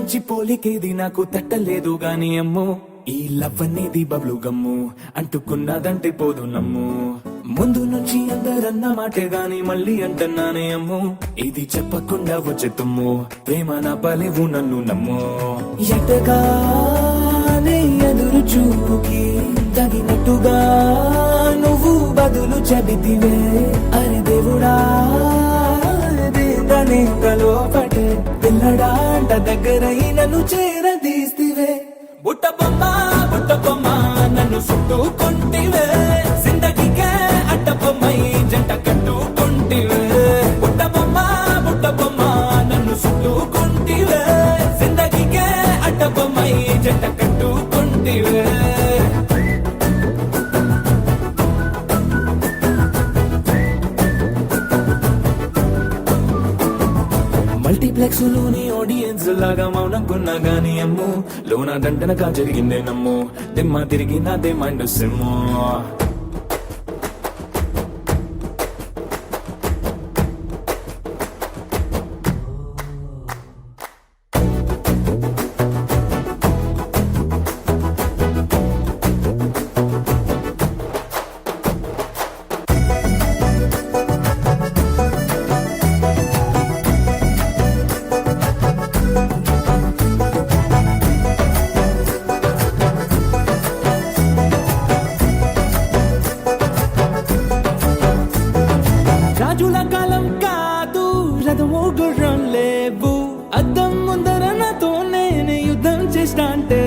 మంచి పోలికేది నాకు తట్టలేదు గాని అమ్మో ఈ లవ్ అనేది బబ్లు గమ్ము అంటుకున్నదంటే పోదు నమ్ము ముందు నుంచి అందరన్న మాటే గాని మళ్ళీ అంటున్నానే అమ్ము ఇది చెప్పకుండా వచ్చే తుమ్ము ప్రేమ నా పలేవు నన్ను నమ్ము ఎటగానే ఎదురు చూపుకి తగినట్టుగా నువ్వు బదులు చెబితివే అరే దేవుడా దేదనేకలో పటే పిల్లడా అంట దగ్గరై నన్ను చేరదీస్తివే బుట్ట బొమ్మ నన్ను చుట్టుకుంటివే జిందగీకే అడ్డ బొమ్మై జంట కట్టుకుంటివే బుట్ట బొమ్మ నన్ను చుట్టుకుంటివే జిందగీకే అడ్డ బొమ్మై జంట కట్టుకుంటివే మల్టీప్లెక్స్ లోని ఆడియన్స్ లాగా మౌనంకున్నా గానీ అమ్ము లోన దండనగా జరిగిందే నమ్ము దిమ్మ తిరిగి నాదే మైండ్ సిమ్ము రాజుల కాలం కాదు రథమో గుర్రం లేవు అద్దం ముందర నాతో నేను యుద్ధం చేస్తా అంటే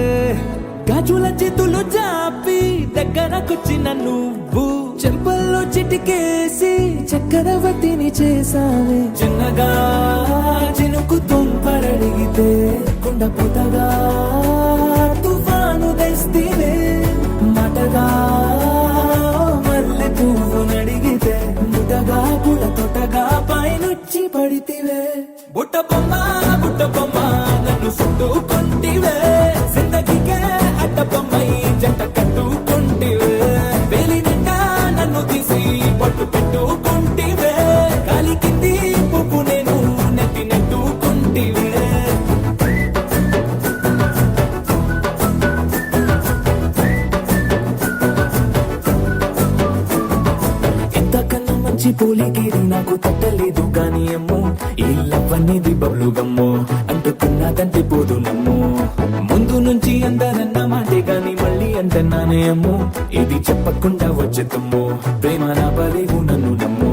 గాజుల చేతులు జాపి దగ్గరకొచ్చిన నువ్వు చెంపల్లో చిటికేసి చక్రవర్తిని చేసావే చిన్నగా చినుకు తుంపరడిగితే కుండపోతగా తుఫాను తెస్తివే మాటగా మల్లె పువ్వు నడిగితే ముటగా పుల తొటగా పైనుచ్చి పడితివే బుట్ట బొమ్మ నన్ను చుట్టుకుంటివే జిందగీకే అడ్డ బొమ్మై జంట కట్టుకుంటివే వేలి నిండా నన్ను తీసి పట్టు పెట్టుకుంటివే కాలి కింది పువ్వు నేను నెత్తి నెట్టుకుంటివే ఎంతకన్నా మంచి పోలికేది నాకు తట్టలేదు గాని అమ్ము ఈ లవ్ అనేది బబ్లు గమ్ము అంటుకున్నదంటే పోదు నమ్ము ముందు నుంచి అందరన్న మాటే గాని మళ్ళీ అంటున్నానే అమ్ము ఇది చెప్పకుండా వచ్చే తుమ్ము ప్రేమ నా పలేవు నన్ను నమ్ము